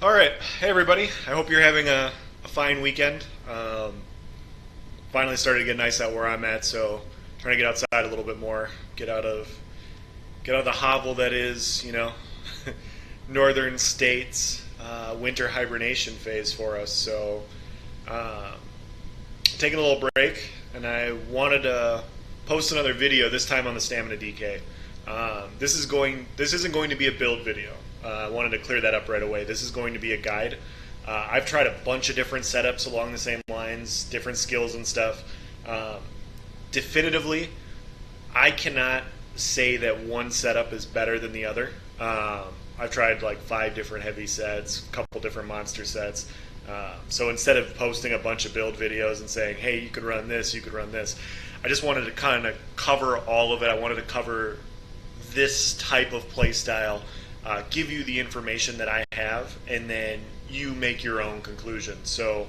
All right, hey everybody. I hope you're having a fine weekend. Finally started to get nice out where I'm at, so trying to get outside a little bit more, get out of the hovel that is, northern states winter hibernation phase for us. So um, taking a little break, and I wanted to post another video. This time on the stamina DK. This isn't going to be a build video. I wanted to clear that up right away. This is going to be a guide. I've tried a bunch of different setups along the same lines, different skills and stuff. Definitively, I cannot say that one setup is better than the other. I've tried like 5 different heavy sets, a couple different monster sets. So instead of posting a bunch of build videos and saying, hey, you could run this, you could run this, I just wanted to kind of cover all of it. I wanted to cover this type of play style, give you the information that I have, and then you make your own conclusion. So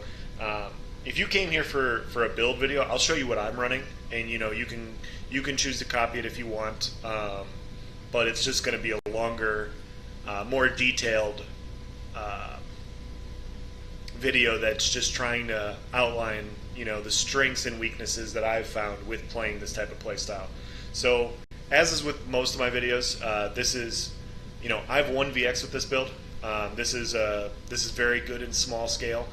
if you came here for a build video, I'll show you what I'm running, and you can choose to copy it if you want, but it's just going to be a longer, more detailed video that's just trying to outline the strengths and weaknesses that I've found with playing this type of play style. So as is with most of my videos, this is I have 1 VX with this build. This is very good in small scale.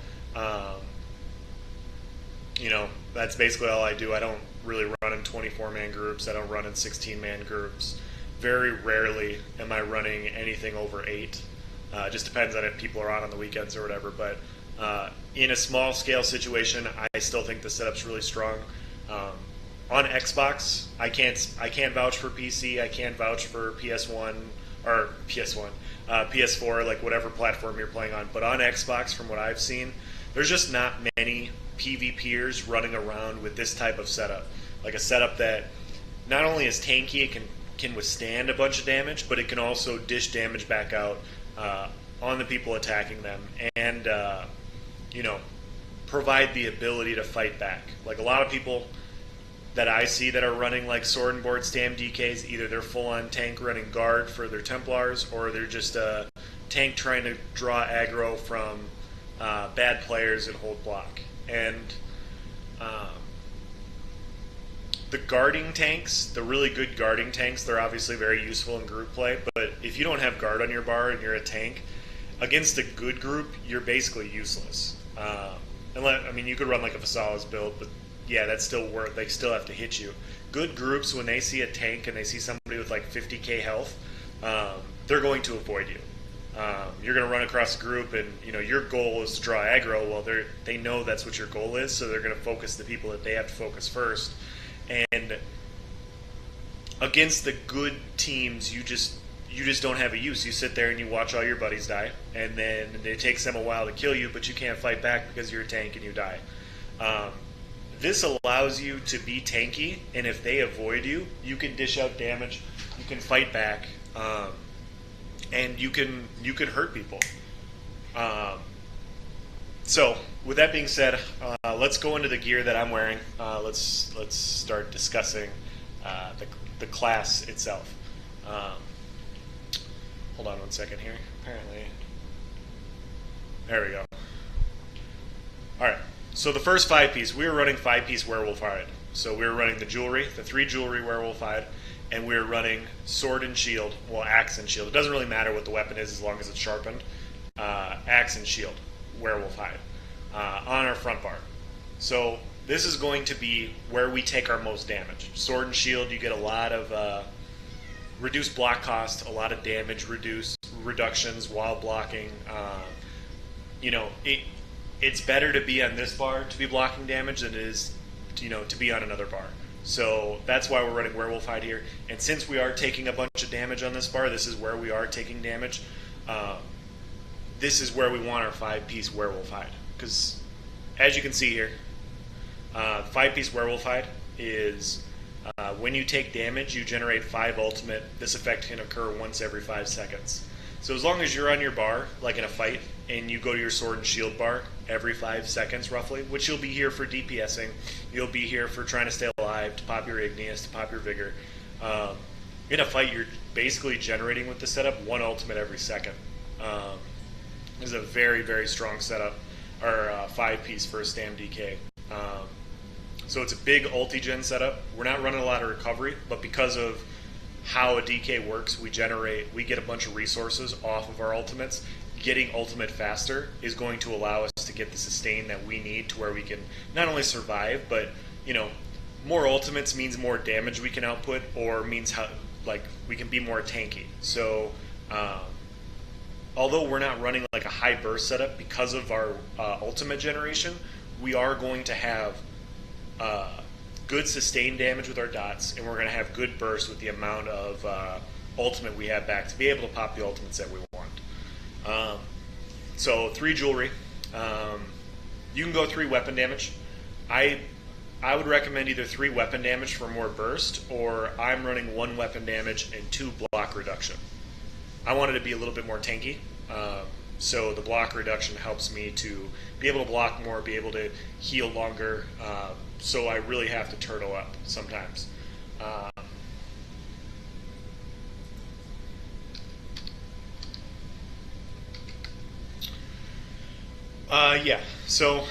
That's basically all I do. I don't really run in 24-man groups. I don't run in 16-man groups. Very rarely am I running anything over 8. Just depends on if people are on the weekends or whatever. But in a small scale situation, I still think the setup's really strong. On Xbox, I can't vouch for PC. I can't vouch for PS1 or PS4, like whatever platform you're playing on. But on Xbox, from what I've seen, there's just not many PvPers running around with this type of setup. Like a setup that not only is tanky, it can withstand a bunch of damage, but it can also dish damage back out on the people attacking them, and provide the ability to fight back. Like a lot of people that I see that are running like sword and board Stam DKs, either they're full on tank running guard for their Templars, or they're just a tank trying to draw aggro from bad players and hold block. And the guarding tanks, the really good guarding tanks, they're obviously very useful in group play, but if you don't have guard on your bar and you're a tank, against a good group, you're basically useless. You could run like a Fasala's build, but yeah, that's still worth. They still have to hit you. Good groups, when they see a tank and they see somebody with like 50k health, they're going to avoid you. You're going to run across a group, and your goal is to draw aggro. Well, they know that's what your goal is, so they're going to focus the people that they have to focus first. And against the good teams, you just don't have a use. You sit there and you watch all your buddies die, and then it takes them a while to kill you, but you can't fight back because you're a tank and you die. This allows you to be tanky, and if they avoid you, you can dish out damage, you can fight back, and you can hurt people. So with that being said, let's go into the gear that I'm wearing. Let's start discussing the class itself. Hold on one second here. Apparently, there we go. All right. So the first 5-piece, we were running 5-piece werewolf hide. So we were running the jewelry, the 3 jewelry werewolf hide, and we were running sword and shield, well, axe and shield. It doesn't really matter what the weapon is as long as it's sharpened. Axe and shield, werewolf hide, on our front bar. So this is going to be where we take our most damage. Sword and shield, you get a lot of reduced block cost, a lot of damage reductions while blocking. It's better to be on this bar to be blocking damage than it is to be on another bar. So that's why we're running werewolf hide here. And since we are taking a bunch of damage on this bar, this is where we are taking damage. This is where we want our 5-piece werewolf hide, because as you can see here, 5-piece werewolf hide is when you take damage, you generate 5 ultimate. This effect can occur once every 5 seconds. So as long as you're on your bar, like in a fight, and you go to your sword and shield bar every 5 seconds roughly, which you'll be here for DPSing, you'll be here for trying to stay alive, to pop your Igneous, to pop your Vigor. In a fight, you're basically generating with the setup 1 ultimate every second. is a very, very strong setup, or 5-piece for a Stam DK. So it's a big ulti-gen setup. We're not running a lot of recovery, but because of how a DK works, we get a bunch of resources off of our ultimates. Getting ultimate faster is going to allow us to get the sustain that we need to where we can not only survive, but more ultimates means more damage we can output, or means we can be more tanky. So although we're not running like a high burst setup because of our ultimate generation, we are going to have good sustained damage with our dots, and we're going to have good burst with the amount of ultimate we have back to be able to pop the ultimates that we want. So 3 jewelry. You can go 3 weapon damage. I would recommend either 3 weapon damage for more burst, or I'm running 1 weapon damage and 2 block reduction. I wanted to be a little bit more tanky, so the block reduction helps me to be able to block more, be able to heal longer, so I really have to turtle up sometimes. Yeah, so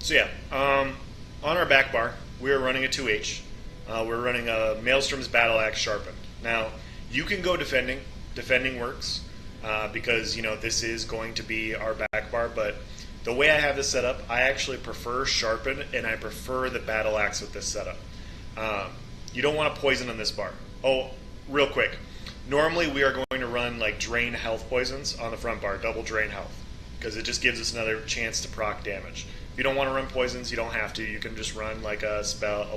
yeah, on our back bar, we're running a 2H. We're running a Maelstrom's Battle Axe sharpened. Now, you can go defending. Defending works because this is going to be our back bar. But the way I have this set up, I actually prefer sharpened, and I prefer the Battle Axe with this setup. You don't want to poison on this bar. Oh, real quick. Normally, we are going to run like drain health poisons on the front bar, double drain health, because it just gives us another chance to proc damage. If you don't want to run poisons, you don't have to. You can just run like a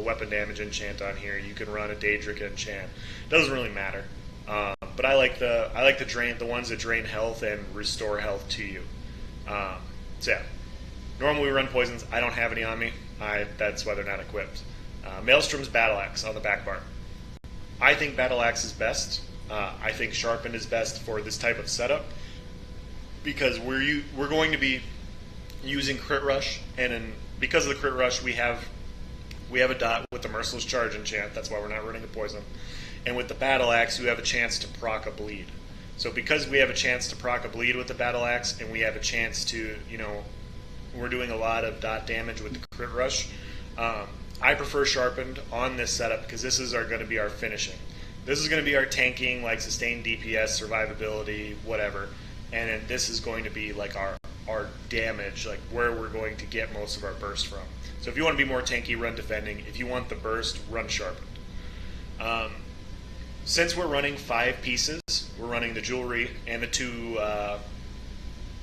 weapon damage enchant on here. You can run a Daedric enchant. It doesn't really matter. But I like the ones that drain health and restore health to you. So yeah, normally we run poisons. I don't have any on me. That's why they're not equipped. Maelstrom's Battle Axe on the back bar. I think Battle Axe is best. I think sharpened is best for this type of setup because we're going to be using crit rush, and because of the crit rush, we have a dot with the Merciless Charge enchant. That's why we're not running a poison. And with the Battle Axe, you have a chance to proc a bleed. So because we have a chance to proc a bleed with the Battle Axe, and we have a chance to, we're doing a lot of dot damage with the crit rush. I prefer sharpened on this setup because this is going to be our finishing. This is going to be our tanking, like sustained DPS, survivability, whatever. And then this is going to be like our damage, like where we're going to get most of our burst from. So if you want to be more tanky, run defending. If you want the burst, run sharpened. Since we're running 5 pieces, we're running the jewelry and the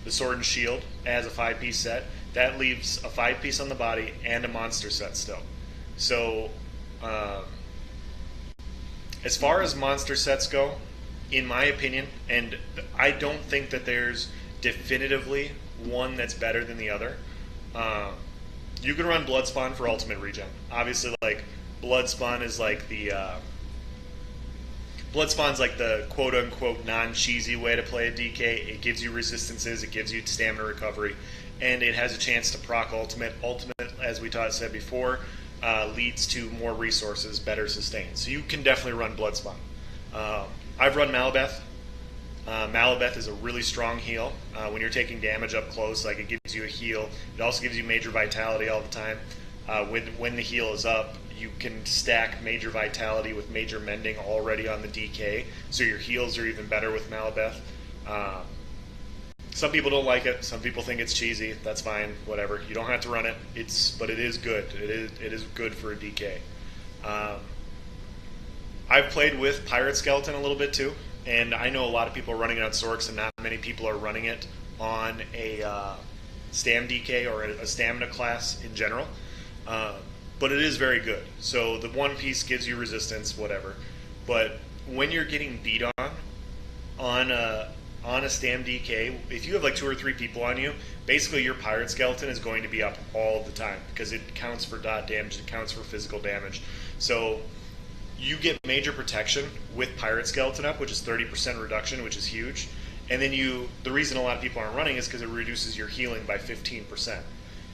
sword and shield as a 5-piece set. That leaves a 5-piece on the body and a monster set still. So as far as monster sets go, in my opinion, and I don't think that there's definitively one that's better than the other, you can run Bloodspawn for ultimate regen. Obviously, like, Bloodspawn is like the Bloodspawn's like the quote-unquote non-cheesy way to play a DK. It gives you resistances, it gives you stamina recovery, and it has a chance to proc ultimate. Ultimate, as we said before, leads to more resources, better sustain. So you can definitely run Bloodspawn. I've run Malabeth. Malabeth is a really strong heal. When you're taking damage up close, like, it gives you a heal. It also gives you major vitality all the time. When the heal is up, you can stack major vitality with major mending already on the DK, so your heals are even better with Malabeth. Some people don't like it. Some people think it's cheesy. That's fine. Whatever. You don't have to run it. But it is good. It is good for a DK. I've played with Pirate Skeleton a little bit too, and I know a lot of people are running it on Sorks, and not many people are running it on a Stam DK or a stamina class in general. But it is very good. So the 1 piece gives you resistance, whatever. But when you're getting beat on a Stam DK, if you have like 2 or 3 people on you, basically your Pirate Skeleton is going to be up all the time because it counts for dot damage, it counts for physical damage. So you get major protection with Pirate Skeleton up, which is 30% reduction, which is huge. And then the reason a lot of people aren't running is because it reduces your healing by 15%.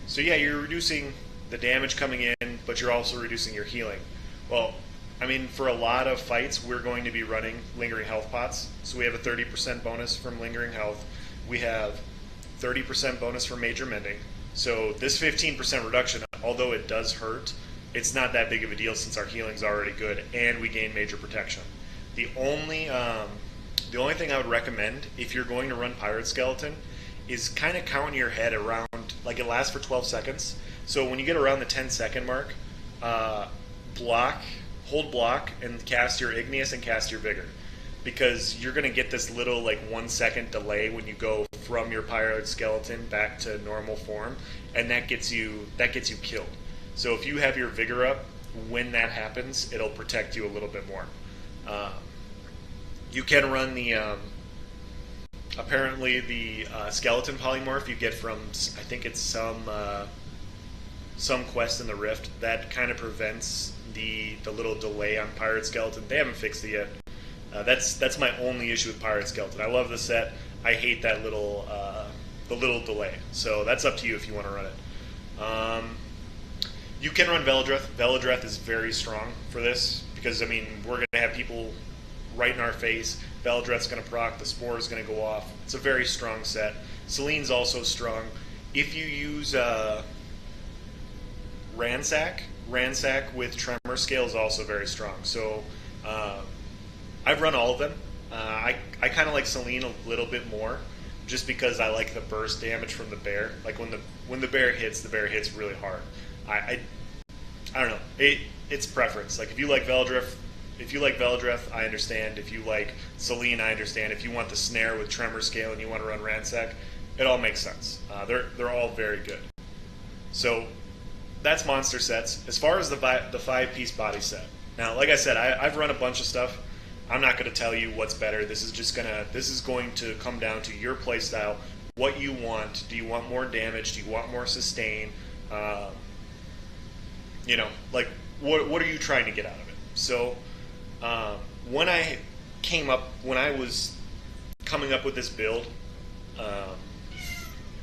So yeah, you're reducing the damage coming in, but you're also reducing your healing. Well, I mean, for a lot of fights, we're going to be running lingering health pots. So we have a 30% bonus from lingering health. We have 30% bonus from major mending. So this 15% reduction, although it does hurt, it's not that big of a deal since our healing's already good and we gain major protection. The only thing I would recommend if you're going to run Pirate Skeleton is kind of count in your head around, like it lasts for 12 seconds. So when you get around the 10-second mark, hold block and cast your Igneous and cast your Vigor. Because you're going to get this little like 1 second delay when you go from your Pirate Skeleton back to normal form, and that gets you killed. So if you have your Vigor up, when that happens, it'll protect you a little bit more. You can run the apparently the skeleton polymorph you get from, I think it's some quest in the Rift that kind of prevents the little delay on Pirate Skeleton. They haven't fixed it yet. That's my only issue with Pirate Skeleton. I love the set. I hate that little the little delay. So that's up to you if you want to run it. You can run Veladreth. Veladreth is very strong for this because, I mean, we're going to have people right in our face. Veladreth's going to proc. The Spore is going to go off. It's a very strong set. Selene's also strong. If you use Ransack with Tremor Scale is also very strong. So I've run all of them. I kind of like Selene a little bit more, just because I like the burst damage from the bear. Like when the bear hits really hard. I don't know. It's preference. Like if you like Veladreth, I understand. If you like Selene, I understand. If you want the snare with Tremor Scale and you want to run Ransack, it all makes sense. They're all very good. So that's monster sets. As far as the 5-piece body set. Now, like I said, I've run a bunch of stuff. I'm not going to tell you what's better. This is going to come down to your playstyle. What you want. Do you want more damage? Do you want more sustain? Like what are you trying to get out of it? So when I was coming up with this build,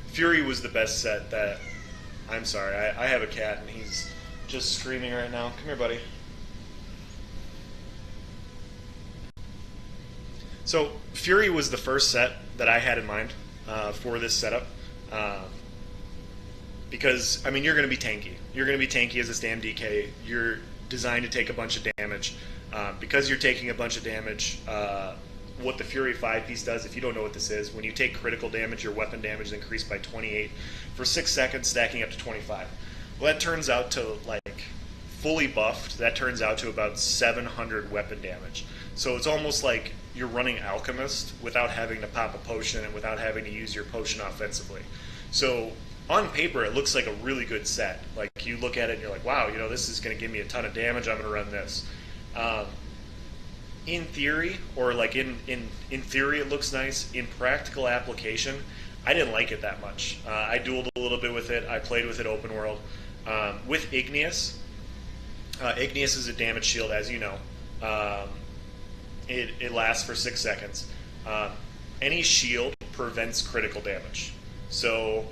Fury was the best set that. I'm sorry, I have a cat and he's just screaming right now. Come here, buddy. So Fury was the first set that I had in mind for this setup. Because, I mean, you're going to be tanky. You're going to be tanky as a Stam DK. You're designed to take a bunch of damage. Because you're taking a bunch of damage, what the Fury 5-piece does, if you don't know what this is, when you take critical damage, your weapon damage is increased by 28 for 6 seconds, stacking up to 25. Well, that turns out to, like, fully buffed, that turns out to about 700 weapon damage. So it's almost like you're running Alchemist without having to pop a potion and without having to use your potion offensively. So on paper, it looks like a really good set. Like, you look at it and you're like, wow, this is going to give me a ton of damage, I'm going to run this. In theory, or like in theory, it looks nice. In practical application, I didn't like it that much. I dueled a little bit with it. I played with it open world. With Igneous, Igneous is a damage shield, as you know. It lasts for 6 seconds. Any shield prevents critical damage. So,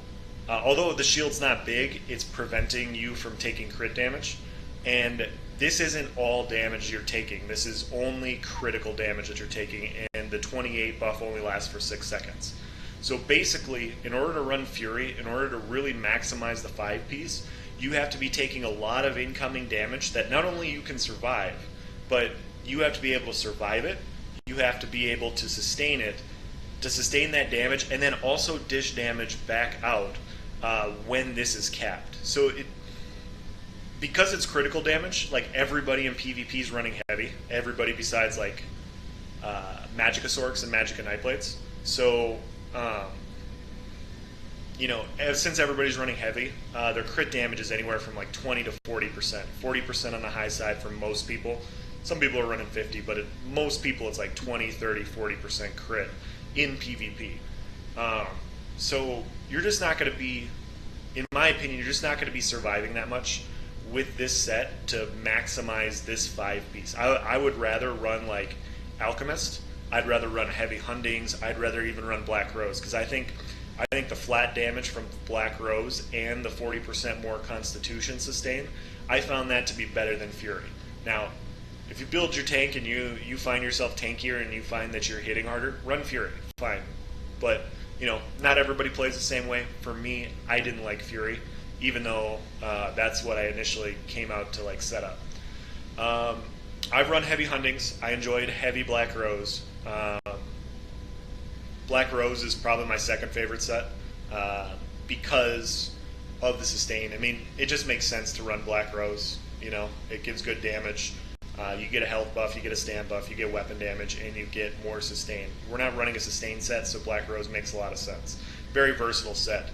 although the shield's not big, it's preventing you from taking crit damage. And this isn't all damage you're taking. This is only critical damage that you're taking, and the 28 buff only lasts for 6 seconds. So basically, in order to run Fury, in order to really maximize the 5-piece, you have to be taking a lot of incoming damage that not only you can survive, but you have to be able to survive it, you have to be able to sustain it, to sustain that damage, and then also dish damage back out when this is capped. So because it's critical damage, like everybody in PvP is running heavy. Everybody besides like Magica-Sorks and Magica Nightblades. So, since everybody's running heavy, their crit damage is anywhere from like 20 to 40%. 40% on the high side for most people. Some people are running 50, but most people it's like 20, 30, 40% crit in PvP. So you're just not going to be, in my opinion, you're just not going to be surviving that much with this set to maximize this 5-piece. I would rather run like Alchemist. I'd rather run Heavy Hundings. I'd rather even run Black Rose, because I think the flat damage from Black Rose and the 40% more Constitution sustain, I found that to be better than Fury. Now, If you build your tank and you find yourself tankier and you find that you're hitting harder, run Fury, fine. But not everybody plays the same way. For me, I didn't like Fury, even though that's what I initially came out to like set up. I've run heavy Huntings. I enjoyed heavy Black Rose. Black Rose is probably my second favorite set because of the sustain. I mean, it just makes sense to run Black Rose. It gives good damage. You get a health buff, you get a Stam buff, you get weapon damage, and you get more sustain. We're not running a sustain set, so Black Rose makes a lot of sense. Very versatile set.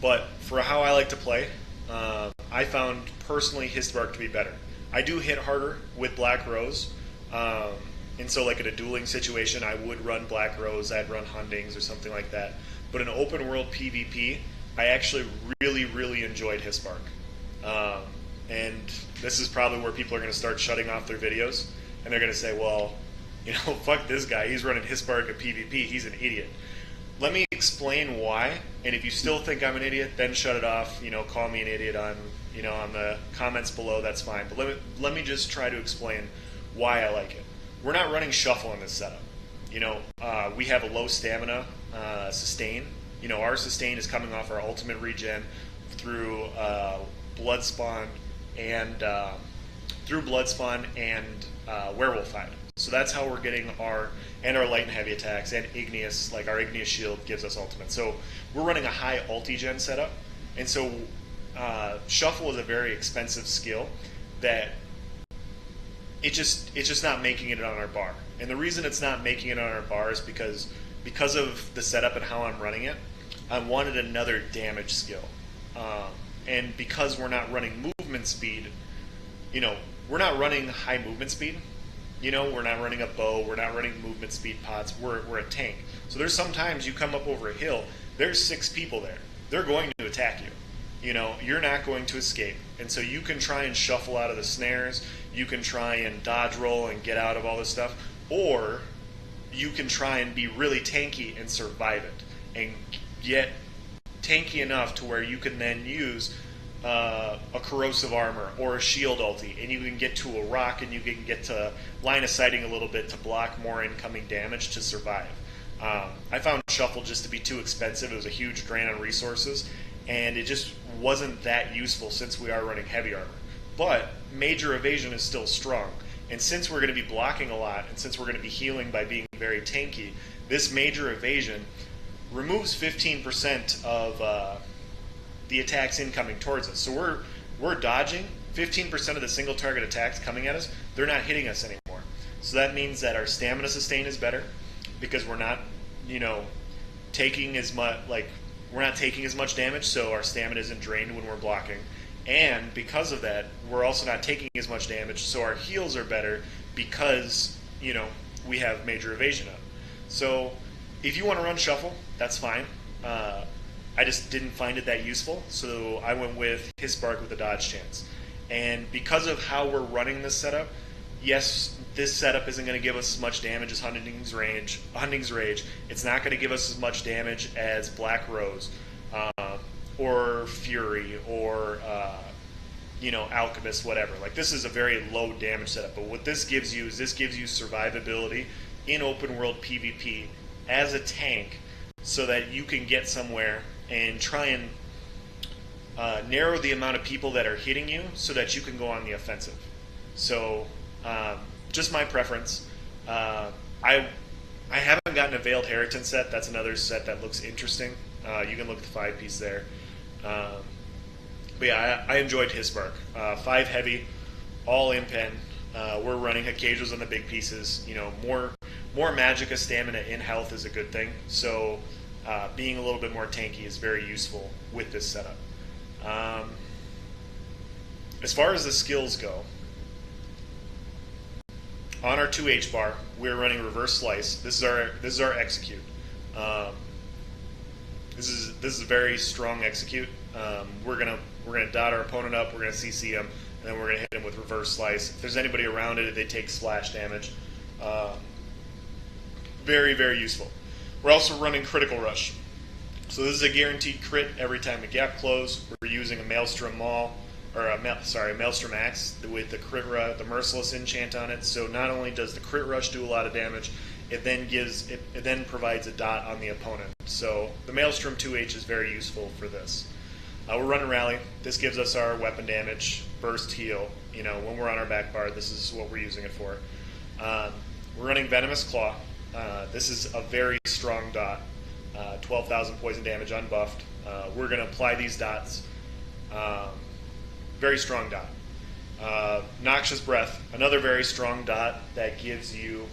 But for how I like to play, I found personally Histbark to be better. I do hit harder with Black Rose, and so like in a dueling situation, I would run Black Rose, I'd run Huntings or something like that. But in open world PvP, I actually really, really enjoyed Histbark. And this is probably where people are going to start shutting off their videos, and they're going to say, well, fuck this guy, he's running Histbark at PvP, he's an idiot. Let me explain why, and if you still think I'm an idiot, then shut it off, call me an idiot on the comments below, that's fine. But let me just try to explain why I like it. We're not running Shuffle in this setup. We have a low stamina sustain. Our sustain is coming off our ultimate regen through Bloodspawn and Werewolf Hide. So that's how we're getting our light and heavy attacks, and Igneous, like our Igneous Shield gives us ultimate. So we're running a high ulti gen setup, and so Shuffle is a very expensive skill that it's just not making it on our bar. And the reason it's not making it on our bar is because of the setup and how I'm running it. I wanted another damage skill, and because we're not running movement speed, we're not running high movement speed. We're not running a bow, we're not running movement speed pots, we're a tank. So there's sometimes you come up over a hill, there's 6 people there. They're going to attack you. You're not going to escape. And so you can try and shuffle out of the snares, you can try and dodge roll and get out of all this stuff, or you can try and be really tanky and survive it, and get tanky enough to where you can then use a corrosive armor or a shield ulti, and you can get to a rock and you can get to line of sighting a little bit to block more incoming damage to survive. I found Shuffle just to be too expensive. It was a huge drain on resources, and it just wasn't that useful since we are running heavy armor. But Major Evasion is still strong, and since we're going to be blocking a lot, and since we're going to be healing by being very tanky, this Major Evasion removes 15% of the attacks incoming towards us. So we're dodging 15% of the single target attacks coming at us. They're not hitting us anymore. So that means that our stamina sustain is better because we're not, taking as much damage. So our stamina isn't drained when we're blocking, and because of that, we're also not taking as much damage. So our heals are better because we have Major Evasion up. So if you want to run Shuffle, that's fine. I just didn't find it that useful, so I went with Histbark with a dodge chance. And because of how we're running this setup, yes, this setup isn't going to give us as much damage as Hunting's Rage. It's not going to give us as much damage as Black Rose, or Fury, or Alchemist, whatever. Like, this is a very low damage setup, but what this gives you is survivability in open world PvP as a tank, so that you can get somewhere and try and narrow the amount of people that are hitting you so that you can go on the offensive. So, just my preference. I haven't gotten a Veiled Heritage set. That's another set that looks interesting. You can look at the 5-piece there. But yeah, I enjoyed Histbark. 5 heavy, all impen. We're running Hecasias on the big pieces. More Magicka stamina in health is a good thing. So being a little bit more tanky is very useful with this setup. As far as the skills go, on our 2H bar, we're running Reverse Slice. This is our execute. This is a very strong execute. We're gonna dot our opponent up. We're gonna CC him, and then we're gonna hit him with Reverse Slice. If there's anybody around it, they take splash damage. Very, very useful. We're also running Critical Rush. So this is a guaranteed crit every time we gap close. We're using a Maelstrom Maul. or a Maelstrom Axe with the crit rush, the Merciless enchant on it. So not only does the crit rush do a lot of damage, it then provides a dot on the opponent. So the Maelstrom 2H is very useful for this. We're running Rally. This gives us our weapon damage, burst, heal. You know, when we're on our back bar, this is what we're using it for. We're running Venomous Claw. This is a very strong dot. 12,000 poison damage unbuffed. We're going to apply these dots. Very strong dot. Noxious Breath, another very strong dot that gives you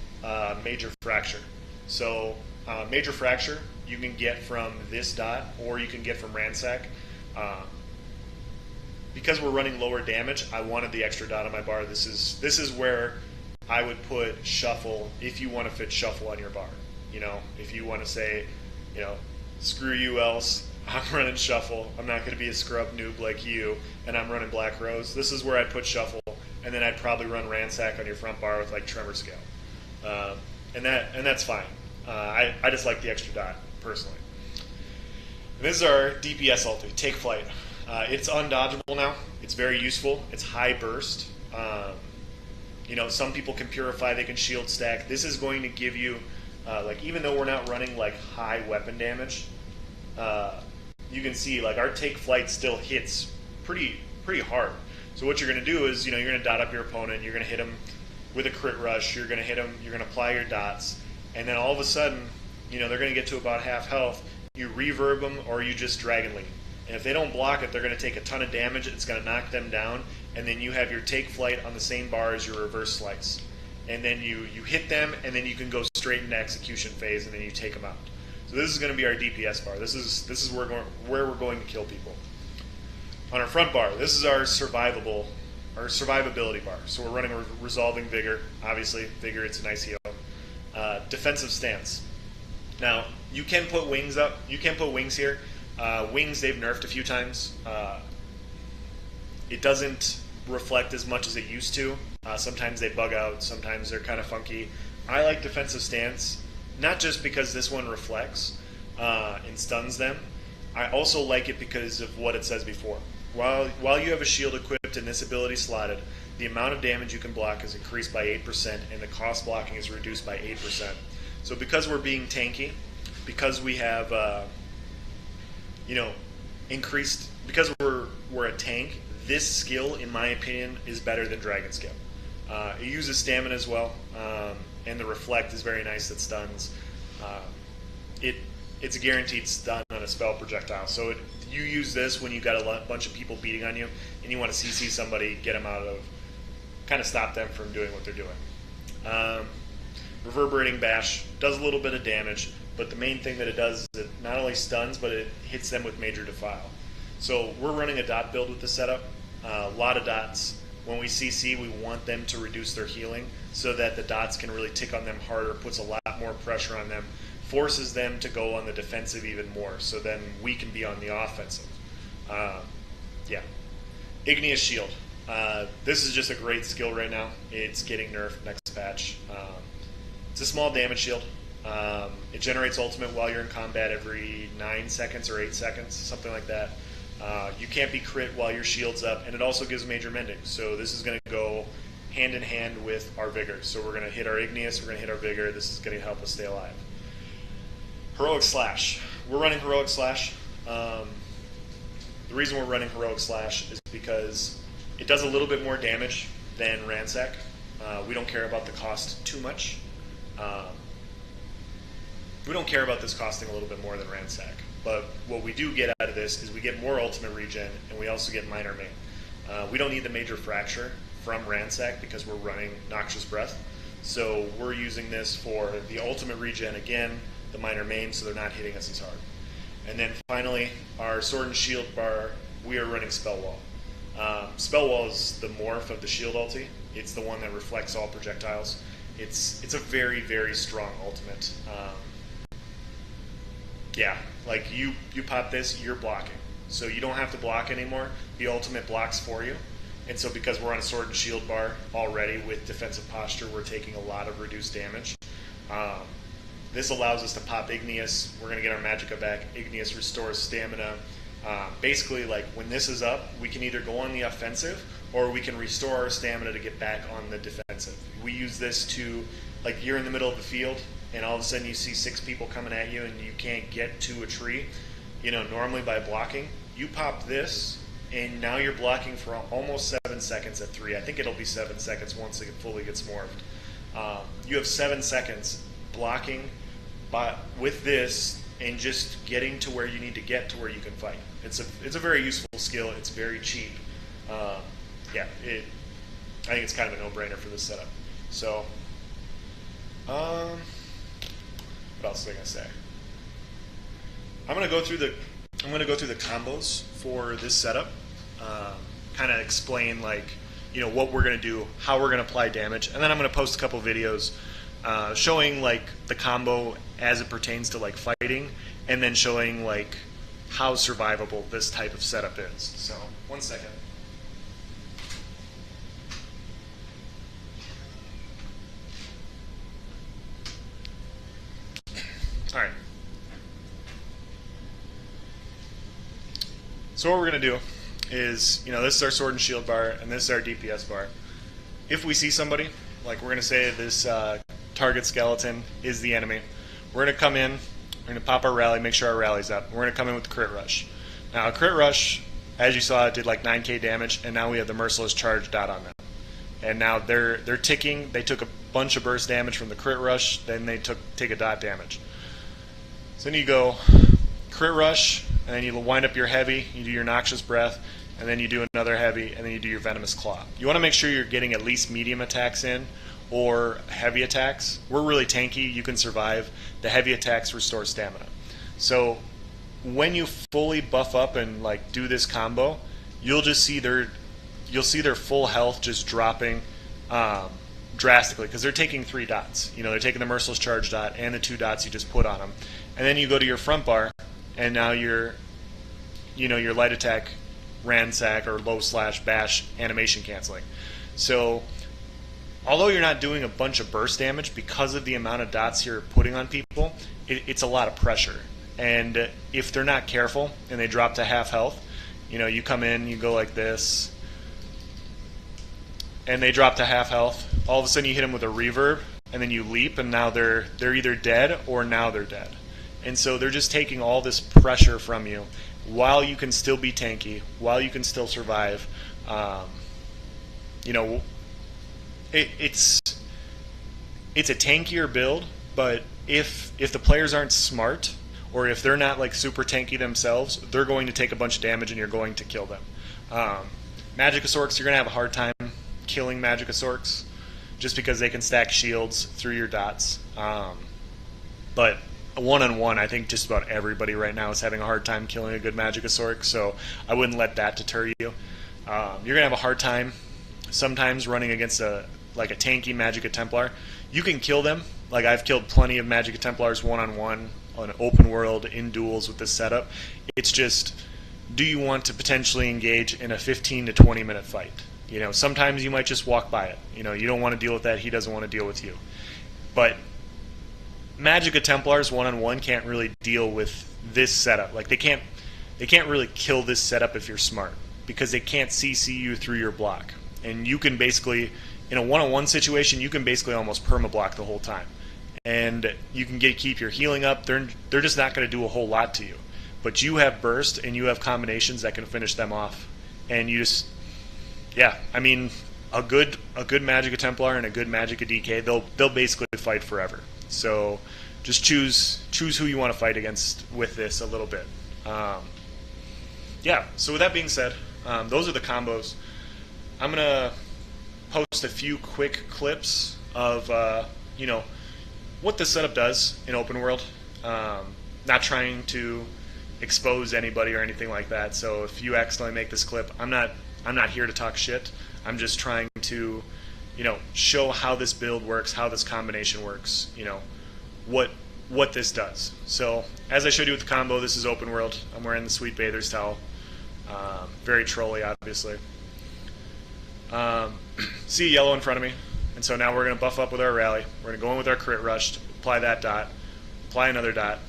Major Fracture. So Major Fracture you can get from this dot, or you can get from Ransack. Because we're running lower damage, I wanted the extra dot on my bar. This is where I would put Shuffle if you want to fit Shuffle on your bar. You know, if you want to say, you know, screw you else, I'm running Shuffle. I'm not going to be a scrub noob like you, and I'm running Black Rose. This is where I'd put Shuffle, and then I'd probably run Ransack on your front bar with like Tremor Scale, and that's fine. I just like the extra dot personally. And this is our DPS ulti, Take Flight. It's undodgeable now. It's very useful. It's high burst. You know, some people can purify, they can shield stack. This is going to give you, like, even though we're not running like high weapon damage, you can see like our Take Flight still hits pretty hard. So what you're going to do is, you know, you're going to dot up your opponent, you're going to hit him with a crit rush, you're going to hit him, you're going to apply your dots, and then all of a sudden, you know, they're going to get to about half health. You reverb them, or you just Dragon Leap. And if they don't block it, they're going to take a ton of damage. It's going to knock them down, and then you have your Take Flight on the same bar as your Reverse Slice. And then you hit them, and then you can go straight into execution phase, and then you take them out. So this is going to be our DPS bar. This is where we're going to kill people. On our front bar, this is our survivability bar. So we're running Resolving Vigor. Obviously, Vigor, it's a nice heal. Defensive Stance. Now, you can put wings up. You can put wings here. Wings, they've nerfed a few times. It doesn't reflect as much as it used to. Sometimes they bug out. Sometimes they're kind of funky. I like Defensive Stance, not just because this one reflects and stuns them. I also like it because of what it says before. While you have a shield equipped and this ability slotted, the amount of damage you can block is increased by 8%, and the cost blocking is reduced by 8%. So because we're being tanky, because we have, you know, increased, because we're a tank, this skill, in my opinion, is better than Dragon Skill. It uses stamina as well, and the Reflect is very nice that stuns. It's a guaranteed stun on a spell projectile. So you use this when you got a bunch of people beating on you, and you want to CC somebody, get them out of, kind of stop them from doing what they're doing. Reverberating Bash does a little bit of damage, but the main thing that it does is it not only stuns, but it hits them with Major Defile. So we're running a dot build with the setup. A lot of dots. When we CC, we want them to reduce their healing so that the dots can really tick on them harder, puts a lot more pressure on them, forces them to go on the defensive even more, so then we can be on the offensive. Yeah. Igneous Shield. This is just a great skill right now. It's getting nerfed next patch. It's a small damage shield. It generates ultimate while you're in combat every 9 seconds or 8 seconds, something like that. You can't be crit while your shield's up, and it also gives major mending. So this is going to go hand in hand with our Vigor. So we're going to hit our Igneous, we're going to hit our Vigor. This is going to help us stay alive. Heroic Slash. We're running Heroic Slash. The reason we're running Heroic Slash is because it does a little bit more damage than Ransack. We don't care about the cost too much. We don't care about this costing a little bit more than Ransack. But what we do get out of this is we get more ultimate regen, and we also get minor main. We don't need the Major Fracture from Ransack because we're running Noxious Breath. So we're using this for the ultimate regen again, the minor main, so they're not hitting us as hard. And then finally, our Sword and Shield bar, we are running Spell Wall. Spell Wall is the morph of the shield ulti. It's the one that reflects all projectiles. It's a very, very strong ultimate. Yeah, like you pop this, you're blocking. So you don't have to block anymore. The ultimate blocks for you. And so because we're on a Sword and Shield bar already with defensive posture, we're taking a lot of reduced damage. This allows us to pop Igneous. We're going to get our Magicka back. Igneous restores stamina. Basically, like when this is up, we can either go on the offensive or we can restore our stamina to get back on the defensive. We use this to, like, you're in the middle of the field and all of a sudden you see 6 people coming at you and you can't get to a tree. You know, normally by blocking, you pop this and now you're blocking for almost 7 seconds at 3. I think it'll be 7 seconds once it fully gets morphed. You have 7 seconds blocking with this and just getting to where you need to get to where you can fight. It's a very useful skill. It's very cheap. Yeah, I think it's kind of a no-brainer for this setup. So, what else was I gonna say? I'm gonna go through the combos for this setup. Kind of explain, like, you know, what we're gonna do, how we're gonna apply damage, and then I'm gonna post a couple videos showing like the combo as it pertains to like fighting, and then showing like how survivable this type of setup is. So, 1 second. All right. So what we're going to do is, you know, this is our sword and shield bar, and this is our DPS bar. If we see somebody, like we're going to say this target skeleton is the enemy, we're going to come in, we're going to pop our rally, make sure our rally's up. We're going to come in with the crit rush. Now, a crit rush, as you saw, it did like 9k damage, and now we have the merciless charge dot on them. And now they're ticking. They took a bunch of burst damage from the crit rush, then they take a dot damage. So then you go crit rush, and then you wind up your heavy, you do your noxious breath, and then you do another heavy, and then you do your venomous claw. You want to make sure you're getting at least medium attacks in, or heavy attacks. We're really tanky, you can survive. The heavy attacks restore stamina. So when you fully buff up and like do this combo, you'll see their full health just dropping drastically, because they're taking 3 dots. You know, they're taking the merciless charge dot and the 2 dots you just put on them. And then you go to your front bar, and now your light attack, ransack, or low slash bash animation canceling. So although you're not doing a bunch of burst damage, because of the amount of dots you're putting on people, it's a lot of pressure. And if they're not careful and they drop to half health, you know, you come in, you go like this, and they drop to half health. All of a sudden you hit them with a reverb, and then you leap, and now they're either dead or now they're dead. And so they're just taking all this pressure from you while you can still be tanky, while you can still survive. You know, it's a tankier build, but if the players aren't smart, or if they're not like super tanky themselves, they're going to take a bunch of damage and you're going to kill them. Magickasorks, you're going to have a hard time killing Magickasorks just because they can stack shields through your dots. But one-on-one, I think just about everybody right now is having a hard time killing a good Magickasork, so I wouldn't let that deter you. You're going to have a hard time sometimes running against a tanky Magicka Templar. You can kill them. Like, I've killed plenty of Magicka Templars one-on-one on an open world in duels with this setup. It's just, do you want to potentially engage in a 15 to 20 minute fight? You know, sometimes you might just walk by it. You know, you don't want to deal with that. He doesn't want to deal with you. But Magicka Templars one-on-one can't really deal with this setup. Like, they can't really kill this setup if you're smart, because they can't CC you through your block. And you can basically, in a one-on-one situation, you can basically almost perma-block the whole time. And you can keep your healing up. They're just not going to do a whole lot to you. But you have burst, and you have combinations that can finish them off. And you just, yeah, I mean, a good Magicka Templar and a good Magicka DK, they'll basically fight forever. So just choose who you want to fight against with this a little bit. Yeah, so with that being said, those are the combos. I'm going to post a few quick clips of, you know, what this setup does in open world. Not trying to expose anybody or anything like that. So if you accidentally make this clip, I'm not here to talk shit. I'm just trying to, you know, show how this build works, how this combination works, you know, what this does. So as I showed you with the combo, this is open world. I'm wearing the Sweet Bather's towel. Very trolly, obviously. See yellow in front of me, and so now we're going to buff up with our rally. We're going to go in with our crit rush, apply that dot, apply another dot.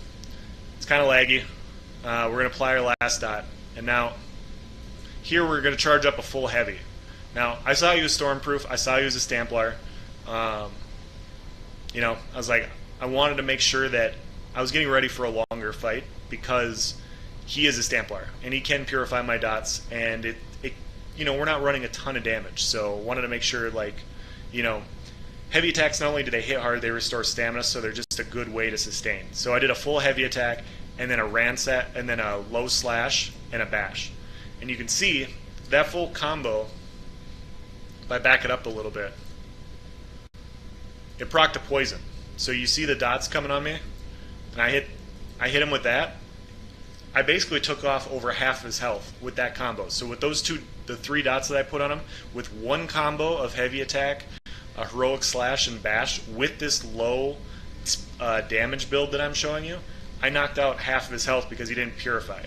It's kind of laggy. we're going to apply our last dot. And now, here we're going to charge up a full heavy. Now, I saw you as Stormproof. I saw you as a Stamplar. You know, I was like, I wanted to make sure that I was getting ready for a longer fight because he is a Stamplar and he can purify my dots, and it you know, we're not running a ton of damage, so wanted to make sure, like, you know, heavy attacks, not only do they hit hard, they restore stamina, so they're just a good way to sustain. So I did a full heavy attack and then a ransack and then a low slash and a bash. And you can see that full combo, if I back it up a little bit, it procced a poison. So you see the dots coming on me, and I hit him with that. I basically took off over half of his health with that combo. So with those the 3 dots that I put on him, with one combo of heavy attack, a heroic slash, and bash, with this low damage build that I'm showing you, I knocked out half of his health because he didn't purify.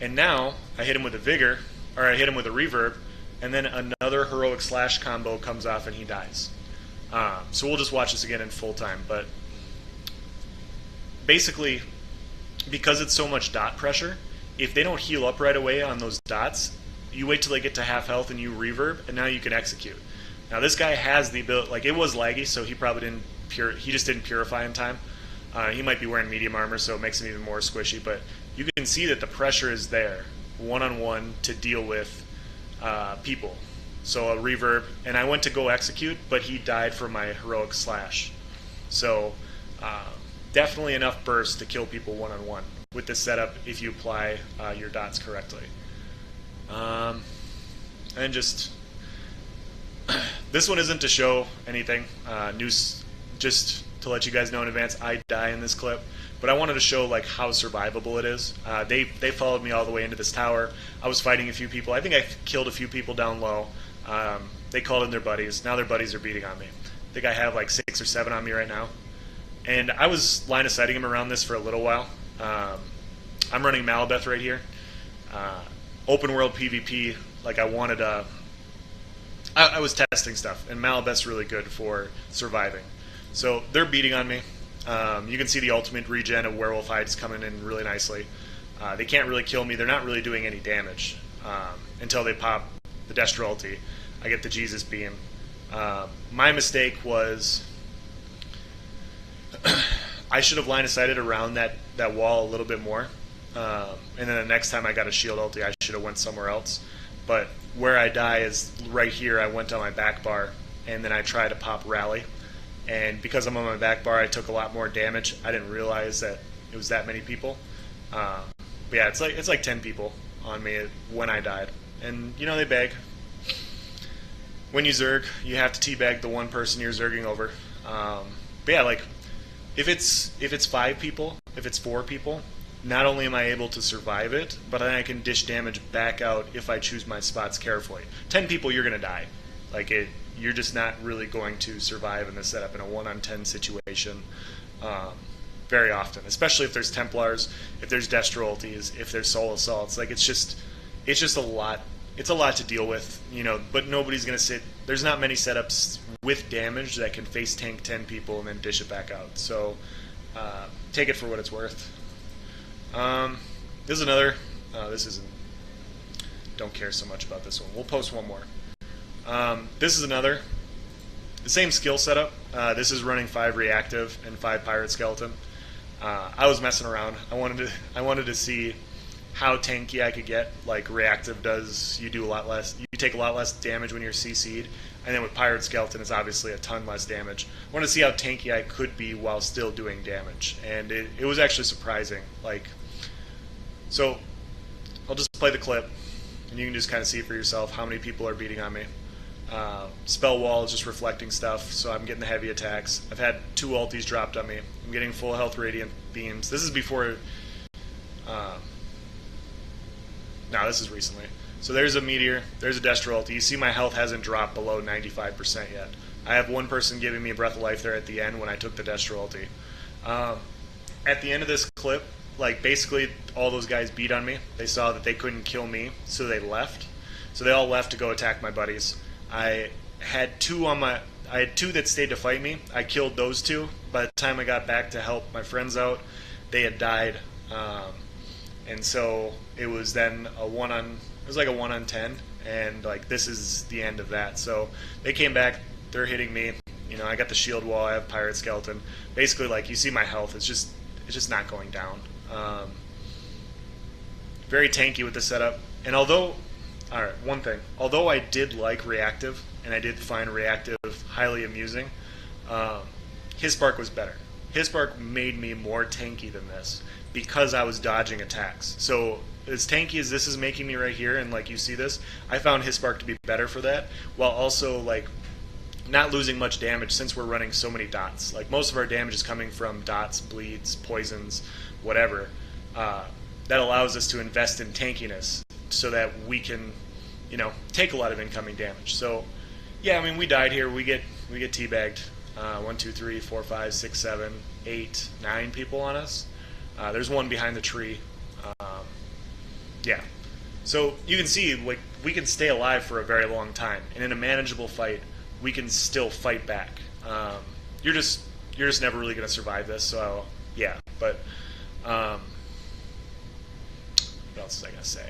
And now I hit him with a vigor, or I hit him with a reverb, and then another heroic slash combo comes off and he dies. So we'll just watch this again in full time. But basically, because it's so much dot pressure, if they don't heal up right away on those dots, you wait till they get to half health and you reverb, and now you can execute. Now this guy has the ability, like, it was laggy, so he probably he just didn't purify in time. He might be wearing medium armor, so it makes him even more squishy, but you can see that the pressure is there, one-on-one, to deal with people. So a reverb, and I went to go execute, but he died from my heroic slash. So definitely enough burst to kill people one-on-one with this setup if you apply your dots correctly. And just this one isn't to show anything. Just to let you guys know in advance, I die in this clip, but I wanted to show, like, how survivable it is. They followed me all the way into this tower. I was fighting a few people. I think I killed a few people down low. They called in their buddies. Now their buddies are beating on me. I think I have like 6 or 7 on me right now. And I was line of sighting him around this for a little while. I'm running Malabeth right here. Open world PvP, like, I wanted I was testing stuff, and Malabeth's really good for surviving. So they're beating on me. You can see the ultimate regen of werewolf hides coming in really nicely. They can't really kill me. They're not really doing any damage until they pop the Destro ulti. I get the Jesus beam. My mistake was I should have line of sighted around that wall a little bit more. And then the next time I got a shield ulti, I should have went somewhere else. But where I die is right here. I went on my back bar, and then I tried to pop rally. And because I'm on my back bar, I took a lot more damage. I didn't realize that it was that many people. But yeah, it's like 10 people on me when I died. And, you know, they beg. When you zerg, you have to teabag the one person you're zerging over. But yeah, like, if it's 5 people, if it's 4 people, not only am I able to survive it, but then I can dish damage back out if I choose my spots carefully. 10 people, you're going to die. Like, you're just not really going to survive in this setup in a 1-on-10 situation very often, especially if there's Templars, if there's Destro ultis, if there's Soul Assaults. Like, it's just a lot. It's a lot to deal with, you know, but nobody's going to sit. There's not many setups with damage that can face tank 10 people and then dish it back out. So take it for what it's worth. This is another. This isn't. Don't care so much about this one. We'll post one more. This is another. The same skill setup. This is running 5 reactive and 5 pirate skeleton. I was messing around. I wanted to see how tanky I could get. Like, reactive does, you do a lot less. You take a lot less damage when you're CC'd, and then with pirate skeleton, it's obviously a ton less damage. I wanted to see how tanky I could be while still doing damage, and it was actually surprising. Like, so I'll just play the clip, and you can just kind of see for yourself how many people are beating on me. Spell wall is just reflecting stuff, so I'm getting the heavy attacks. I've had 2 ultis dropped on me. I'm getting full health radiant beams. This is before. No, this is recently. So there's a meteor. There's a Destro ulti. You see my health hasn't dropped below 95% yet. I have one person giving me a breath of life there at the end when I took the Destro ulti. At the end of this clip, like, basically all those guys beat on me. They saw that they couldn't kill me, so they left. So they all left to go attack my buddies. I had 2 that stayed to fight me. I killed those 2. By the time I got back to help my friends out, they had died. And so it was then it was like a 1-on-10, and like this is the end of that. So they came back, they're hitting me. You know, I got the shield wall, I have pirate skeleton. Basically, like, you see my health, it's just not going down. Very tanky with the setup. And although, alright, one thing. Although I did like reactive, and I did find reactive highly amusing, his spark was better. His spark made me more tanky than this because I was dodging attacks. So as tanky as this is making me right here, and like you see this, I found his spark to be better for that, while also like not losing much damage since we're running so many dots. Like most of our damage is coming from dots, bleeds, poisons, whatever. That allows us to invest in tankiness so that we can, you know, take a lot of incoming damage. So yeah, I mean, we died here. We get teabagged. 1, 2, 3, 4, 5, 6, 7, 8, 9 people on us. There's one behind the tree. Yeah. So you can see, like, we can stay alive for a very long time, and in a manageable fight, we can still fight back. You're just never really going to survive this. So yeah. But what else was I going to say?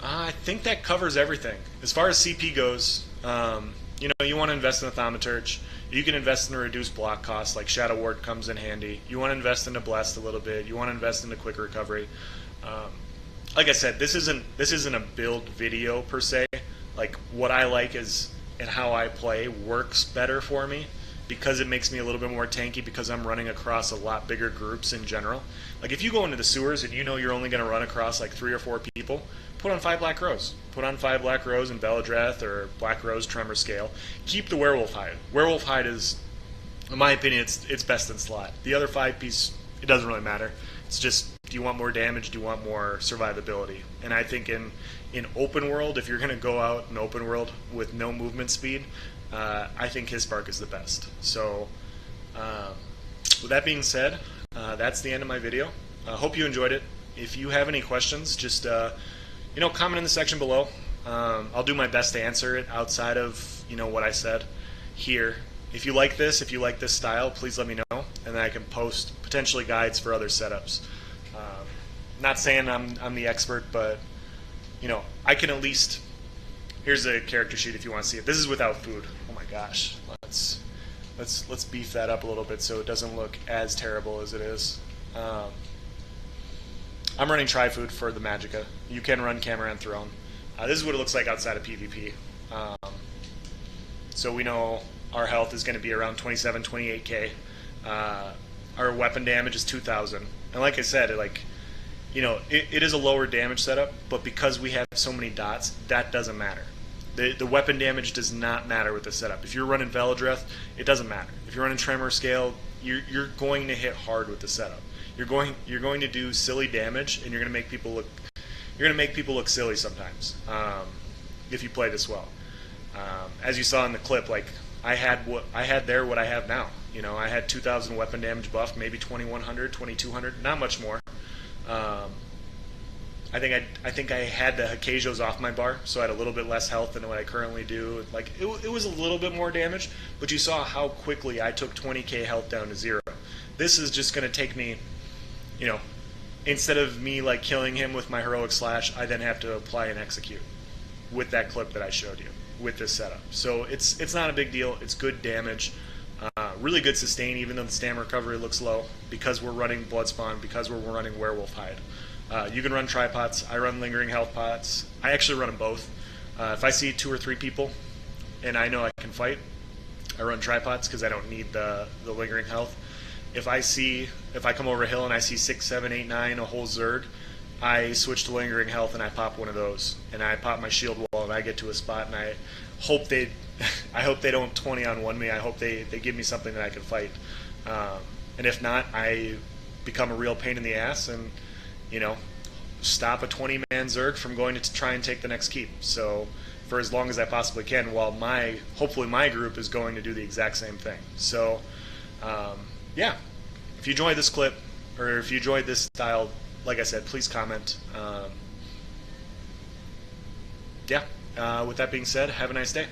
I think that covers everything. As far as CP goes, you know, you want to invest in a Thaumaturge. You can invest in a reduced block cost, like Shadow Ward comes in handy. You want to invest in a Blessed a little bit. You want to invest in a quick recovery. Like I said, this isn't a build video per se. Like, what I like is, and how I play works better for me because it makes me a little bit more tanky because I'm running across a lot bigger groups in general. Like, if you go into the sewers and you know you're only going to run across like 3 or 4 people, put on 5 Black Rose. Put on 5 Black Rose and Veladreth or Black Rose Tremor Scale. Keep the Werewolf Hide. Werewolf Hide is, in my opinion, it's best in slot. The other 5 piece, it doesn't really matter. It's just, do you want more damage? Do you want more survivability? And I think in open world, if you're going to go out in open world with no movement speed, I think his spark is the best. So, with that being said, that's the end of my video. I hope you enjoyed it. If you have any questions, just you know, comment in the section below. I'll do my best to answer it outside of, you know, what I said here. If you like this style, please let me know, and then I can post potentially guides for other setups. Not saying I'm the expert, but you know, I can at least. Here's a character sheet if you want to see it. This is without food. Oh my gosh, let's beef that up a little bit so it doesn't look as terrible as it is. I'm running Tri-Food for the Magicka. You can run Camera and Throne. This is what it looks like outside of PvP. So we know our health is going to be around 27, 28k. Our weapon damage is 2,000. And like I said, you know, it is a lower damage setup, but because we have so many dots, that doesn't matter. The weapon damage does not matter with the setup. If you're running Veladreth, it doesn't matter. If you're running Tremor Scale, you're going to hit hard with the setup. You're going to do silly damage, and you're going to make people look silly sometimes if you play this well. As you saw in the clip, like I had what I have now. You know, I had 2,000 weapon damage buff, maybe 2,100, 2,200, not much more. I think I had the Hikajos off my bar, so I had a little bit less health than what I currently do. Like it was a little bit more damage, but you saw how quickly I took 20k health down to 0. This is just going to take me, you know, instead of me like killing him with my heroic slash, I then have to apply and execute with that clip that I showed you with this setup. So it's not a big deal. It's good damage, really good sustain, even though the Stam recovery looks low because we're running Bloodspawn, because we're running Werewolf Hide. You can run tripots. I run lingering health pots. I actually run them both. If I see 2 or 3 people and I know I can fight, I run tripods because I don't need the lingering health. If I come over a hill and I see 6, 7, 8, 9, a whole Zerg, I switch to lingering health and I pop one of those, and I pop my shield wall and I get to a spot and I hope they don't 20-on-1 me. I hope they give me something that I can fight. And if not, I become a real pain in the ass and, you know, stop a 20-man Zerg from going to try and take the next keep. So for as long as I possibly can, while hopefully my group is going to do the exact same thing. So yeah, if you enjoyed this clip or if you enjoyed this style, like I said, please comment. Yeah, with that being said, have a nice day.